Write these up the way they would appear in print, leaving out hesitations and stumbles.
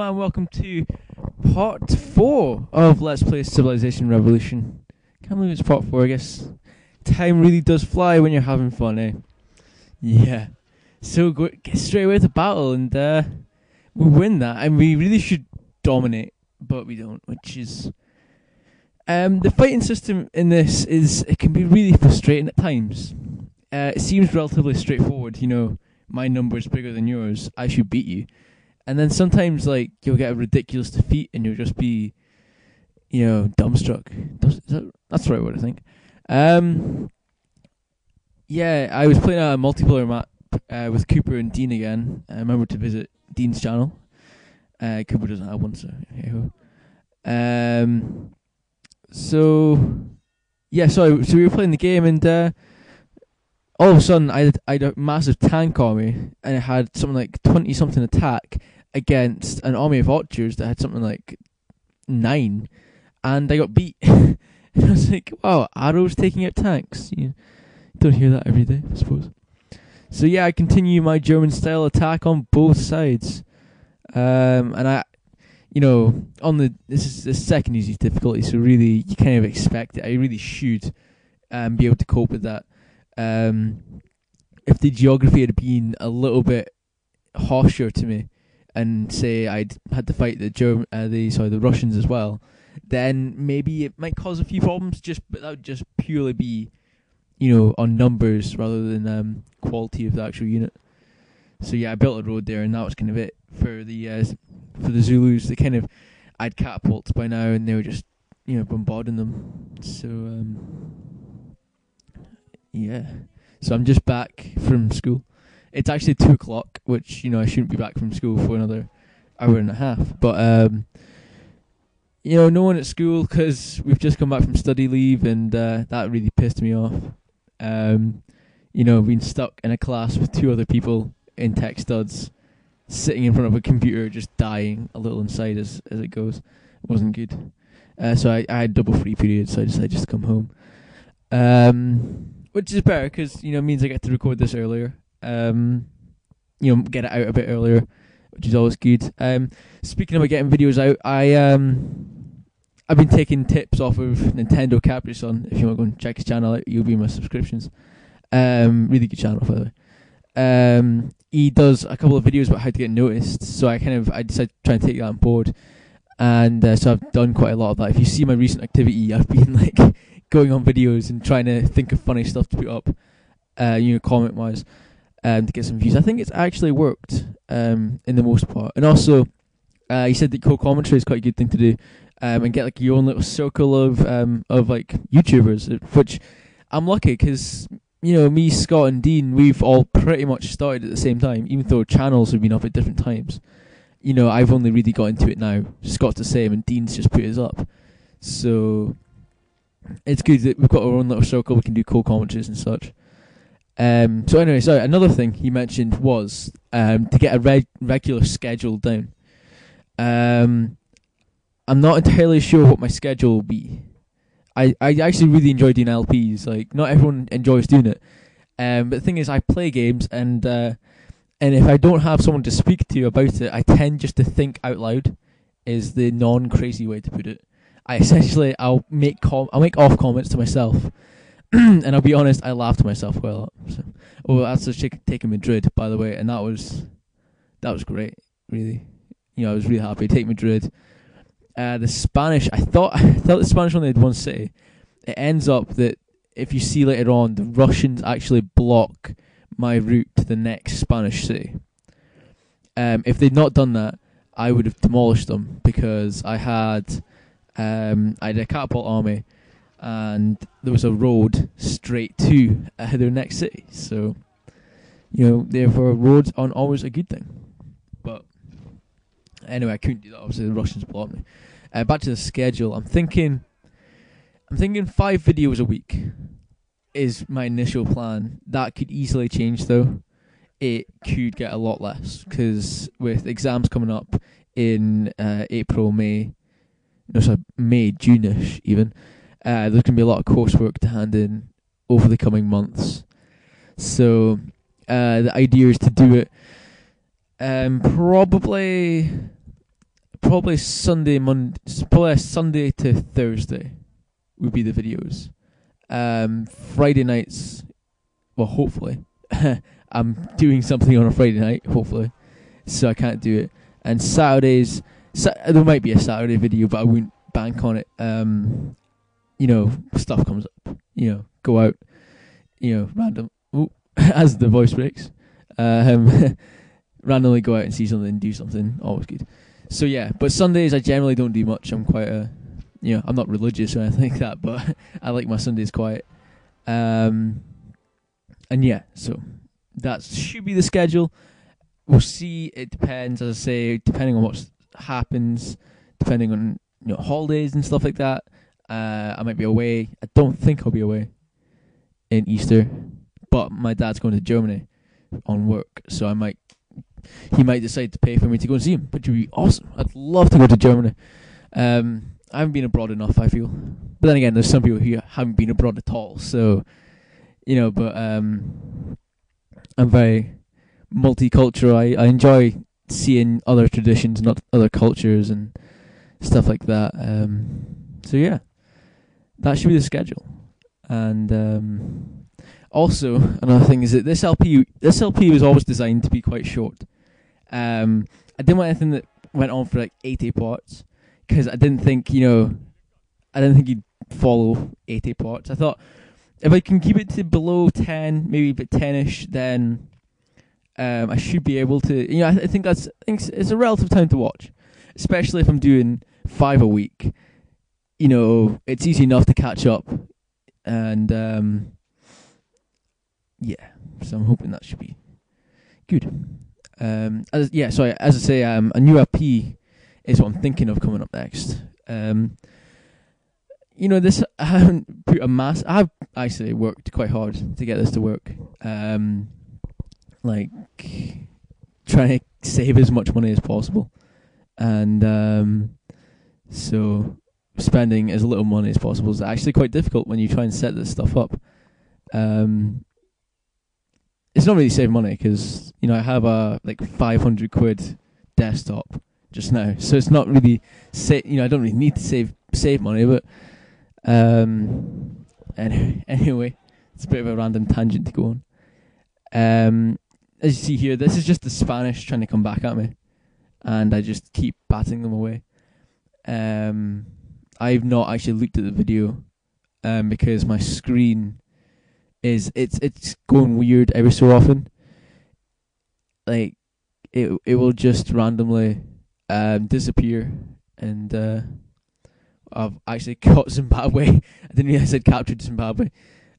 and welcome to part 4 of Let's Play Civilization Revolution. Can't believe it's part 4, I guess. Time really does fly when you're having fun, eh? Yeah. So get straight away to battle and we win that, and we really should dominate, but we don't, which is... the fighting system in this it can be really frustrating at times. It seems relatively straightforward, my number is bigger than yours, I should beat you. And then sometimes, you'll get a ridiculous defeat and you'll just be, dumbstruck. That's the right word, I think. Yeah, I was playing a multiplayer map with Cooper and Dean again. I remember to visit Dean's channel. Cooper doesn't have one, so hey-ho. So we were playing the game, and all of a sudden I had a massive tank army, and it had something like 20-something attack against an army of archers that had something like 9, and I got beat. And I was like, wow, arrows taking out tanks. You don't hear that every day, I suppose. So yeah, I continue my German-style attack on both sides. And this is the second easiest difficulty, so really you kind of expect it. I really should be able to cope with that. If the geography had been a little bit harsher to me, and say I'd had to fight the Russians as well, then maybe it might cause a few problems. But that would just purely be, on numbers rather than quality of the actual unit. So yeah, I built a road there, and that was kind of it for the Zulus. I'd catapults by now, and they were just bombarding them. So yeah. So I'm just back from school. It's actually 2 o'clock, which I shouldn't be back from school for another hour and a half. But no one at school because we've just come back from study leave, and that really pissed me off. Being stuck in a class with 2 other people in tech studs, sitting in front of a computer, just dying a little inside as it goes. It wasn't good. So I had double free periods, so I decided just to come home. Which is better because it means I get to record this earlier. Get it out a bit earlier, which is always good. Speaking about getting videos out, I've been taking tips off of Nintendo Capri-Sun. If you want to go and check his channel out, you'll be in my subscriptions. Really good channel, by the way. He does a couple of videos about how to get noticed, so I decided to try and take that on board, and so I've done quite a lot of that. If you see my recent activity, I've been going on videos and trying to think of funny stuff to put up, comment wise, to get some views. I think it's actually worked in the most part, and also he said that co-commentary is quite a good thing to do, and get your own little circle of YouTubers, which I'm lucky because. Me, Scott, and Dean, we've all pretty much started at the same time, even though channels have been up at different times. I've only really got into it now. Scott's the same, and Dean's just put his up. So, it's good that we've got our own little circle, we can do co-commentaries and such. So anyway, sorry, another thing he mentioned was to get a regular schedule down. I'm not entirely sure what my schedule will be. I actually really enjoy doing LPs. Not everyone enjoys doing it. But the thing is, I play games, and if I don't have someone to speak to about it, I tend just to think out loud, is the non-crazy way to put it. I'll make off comments to myself, and I'll be honest, I laugh to myself quite a lot. So, that's just taking Madrid, by the way, and that was great, really. I was really happy to take Madrid. The Spanish, I thought the Spanish only had one city. It ends up that if you see later on, the Russians actually block my route to the next Spanish city. If they'd not done that, I would have demolished them because I had a catapult army, and there was a road straight to their next city. So, therefore, roads aren't always a good thing. But anyway, I couldn't do that. Obviously, the Russians blocked me. Back to the schedule. I'm thinking 5 videos a week is my initial plan. That could easily change, though. It could get a lot less because with exams coming up in May, June-ish even. There's going to be a lot of coursework to hand in over the coming months. So the idea is to do it probably probably probably Sunday to Thursday would be the videos. Friday nights, well, hopefully, I'm doing something on a Friday night, hopefully, so I can't do it. And Saturdays, there might be a Saturday video, but I wouldn't bank on it. Stuff comes up. Go out. Random. As the voice breaks, randomly go out and see something, do something. Always good. So yeah, but Sundays I generally don't do much. I'm quite I'm not religious or anything like that, but I like my Sundays quiet. And yeah, so that should be the schedule. We'll see. It depends, as I say, depending on what happens, depending on holidays and stuff like that. I might be away. I don't think I'll be away in Easter, but my dad's going to Germany on work, so he might decide to pay for me to go and see him, which would be awesome. I'd love to go to Germany. I haven't been abroad enough, I feel. But then again, there's some people who haven't been abroad at all, so but I'm very multicultural. I enjoy seeing other traditions, not other cultures and stuff like that. So yeah, that should be the schedule. And also another thing is that this LP was always designed to be quite short. I didn't want anything that went on for like 80 parts, because I didn't think you'd follow 80 parts. I thought if I can keep it to below 10, maybe a bit 10ish, then I should be able to. I think it's a relative time to watch, especially if I'm doing 5 a week. It's easy enough to catch up, and so I'm hoping that should be good. As I say, a new LP is what I'm thinking of coming up next. This I haven't put a mass. I've actually worked quite hard to get this to work. Like trying to save as much money as possible, and so spending as little money as possible is actually quite difficult when you try and set this stuff up. It's not really save money because I have a like 500 quid desktop just now, so it's not really I don't really need to save money, but anyway, it's a bit of a random tangent to go on. As you see here, this is just the Spanish trying to come back at me, and I just keep batting them away. I've not actually looked at the video because my screen it's going weird every so often. Like it will just randomly disappear, and I've actually caught Zimbabwe. I didn't realize I'd captured Zimbabwe.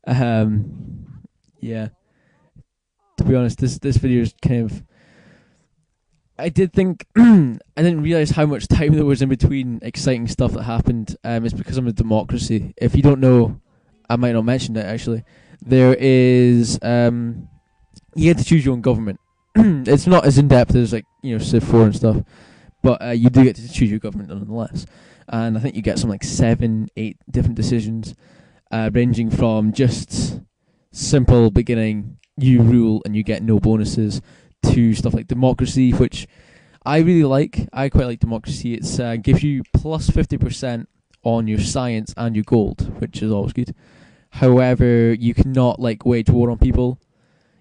Yeah. To be honest, this video is kind of. I did think I didn't realize how much time there was in between exciting stuff that happened. It's because I'm a democracy. If you don't know, I might not mention it actually. There is you get to choose your own government. It's not as in depth as Civ 4 and stuff, but you do get to choose your government nonetheless. And I think you get some 7-8 different decisions, ranging from just simple beginning, you rule and you get no bonuses, to stuff like democracy, which I really like. I quite like democracy. It's gives you plus 50% on your science and your gold, which is always good. However, you cannot wage war on people.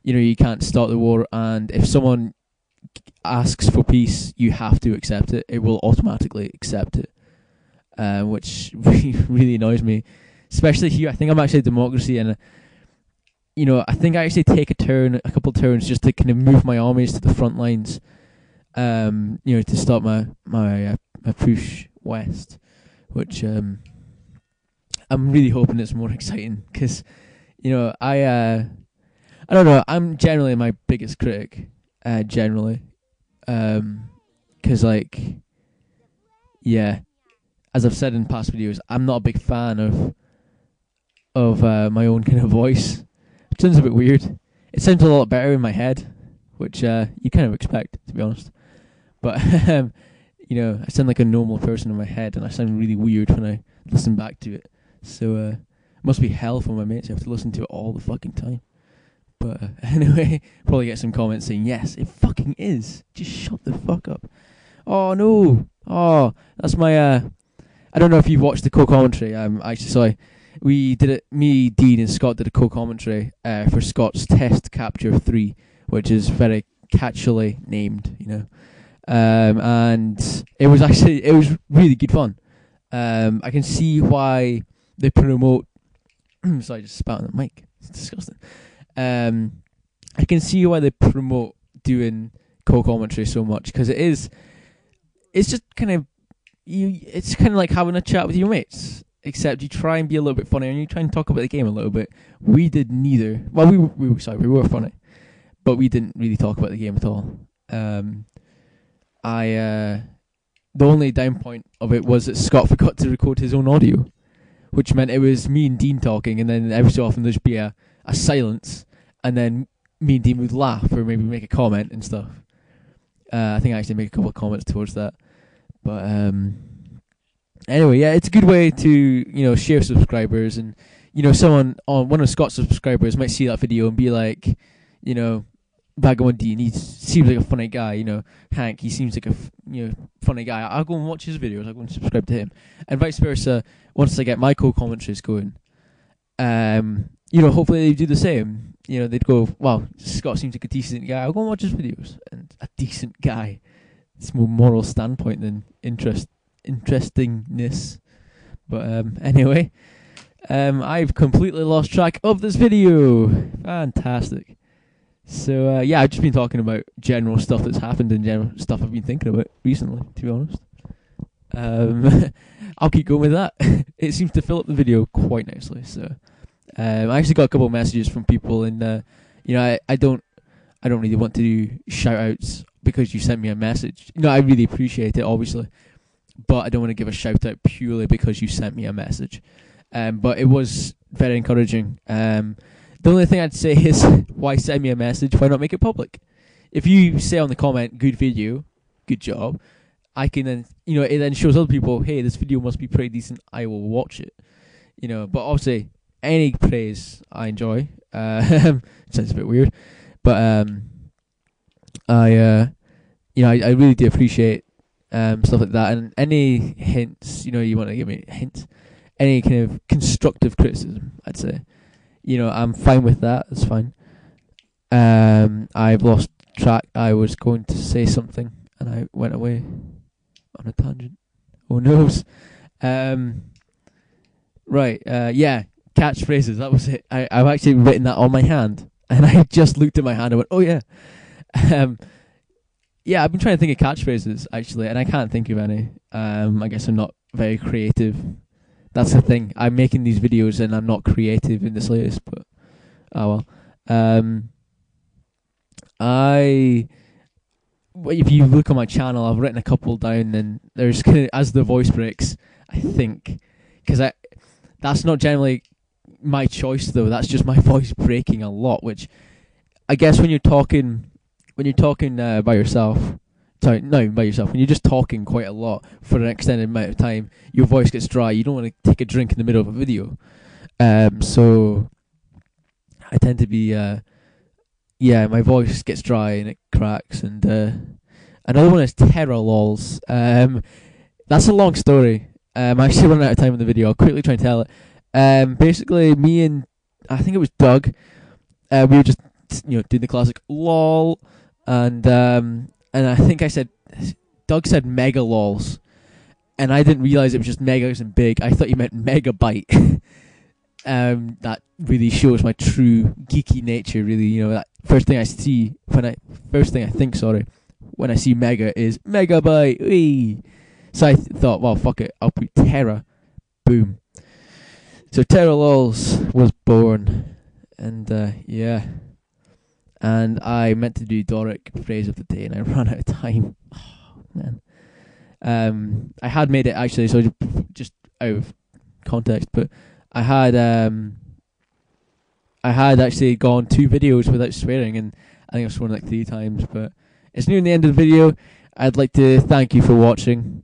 You can't start the war, and if someone asks for peace, you have to accept it. It will automatically accept it, which really annoys me. Especially here, I think I'm actually a democracy, and I think I actually take a couple turns just to kind of move my armies to the front lines, to start my push west, which I'm really hoping it's more exciting, because I don't know, I'm generally my biggest critic, generally, because as I've said in past videos, I'm not a big fan of my own kind of voice. It sounds a bit weird. It sounds a lot better in my head, which you kind of expect, to be honest. But I sound like a normal person in my head, and I sound really weird when I listen back to it. So it must be hell for my mates. I have to listen to it all the fucking time. But anyway, probably get some comments saying, yes, it fucking is. Just shut the fuck up. Oh no, Oh, that's my. I don't know if you've watched the co-commentary. Actually, sorry, we did it. Me, Dean, and Scott did a co-commentary for Scott's Test Capture 3, which is very catchily named, you know. And it was really good fun. I can see why they promote. Sorry, I just spat on the mic. It's disgusting. I can see why they promote doing co-commentary so much, because it's just kind of it's kind of like having a chat with your mates, except you try and be a little bit funny and you try and talk about the game a little bit. We did neither. Well, we were funny, but we didn't really talk about the game at all. The only down point of it was that Scott forgot to record his own audio, which meant it was me and Dean talking, and then every so often there'd be a silence, and then me and Dean would laugh or maybe make a comment and stuff. I think I actually make a couple of comments towards that. But anyway, yeah, it's a good way to, you know, share subscribers, and, you know, one of Scott's subscribers might see that video and be like, you know, VagabonDean, he seems like a funny guy, you know, Hank, he seems like a funny guy. I'll go and watch his videos, I'll go and subscribe to him, and vice versa. Once I get my co-commentaries going, you know, hopefully they do the same. You know, they'd go, wow, Scott seems like a decent guy, I'll go and watch his videos. And a decent guy, it's more moral standpoint than interestingness. But anyway, I've completely lost track of this video. Fantastic. So yeah, I've just been talking about general stuff that's happened and general stuff I've been thinking about recently, to be honest. I'll keep going with that. It seems to fill up the video quite nicely. So I actually got a couple of messages from people, and you know, I don't really want to do shout outs because you sent me a message. You know, I really appreciate it, obviously, but I don't want to give a shout out purely because you sent me a message. But it was very encouraging. The only thing I'd say is, why send me a message? Why not make it public? If you say on the comment, good video, good job, I can then, you know, it then shows other people, hey, this video must be pretty decent, I will watch it. You know, but obviously, any praise I enjoy. Sounds a bit weird. But I really do appreciate stuff like that. And any hints, you know, you want to give me hints, any kind of constructive criticism, I'd say. You know, I'm fine with that. It's fine. I've lost track. I was going to say something and I went away on a tangent. Oh noes. Right. Yeah. Catchphrases. That was it. I've actually written that on my hand, and I just looked at my hand and went, "Oh yeah." Yeah. I've been trying to think of catchphrases actually, and I can't think of any. I guess I'm not very creative. That's the thing. I'm making these videos and I'm not creative in the slightest, but oh well. If you look on my channel, I've written a couple down, and there's kind of, as the voice breaks, I think, because that's not generally my choice though. That's just my voice breaking a lot, which I guess when you're talking by yourself. Sorry, not even by yourself. When you're just talking quite a lot for an extended amount of time, your voice gets dry. You don't want to take a drink in the middle of a video. So I tend to be, my voice gets dry and it cracks. And another one is terror lols. That's a long story. I'm actually running out of time in the video. I'll quickly try and tell it. Basically, me and I think it was Doug. We were just, you know, doing the classic lol, and I think Doug said mega lols, and I didn't realise it was just megas and big. I thought he meant megabyte. That really shows my true geeky nature, really. You know, that first thing I think when I see mega is megabyte. Wee. So I thought, well, fuck it, I'll put terror. Boom. So terror lols was born, and yeah. And I meant to do Doric phrase of the day, and I ran out of time. Oh, man. I had made it actually, so just out of context, but I had actually gone 2 videos without swearing, and I think I've sworn like 3 times. But it's nearing the end of the video. I'd like to thank you for watching.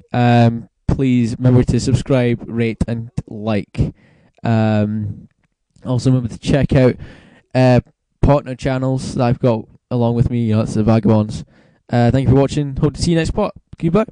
Please remember to subscribe, rate, and like. Also remember to check out partner channels that I've got along with me. You know, that's the Vagabonds. Thank you for watching. Hope to see you next part. Goodbye.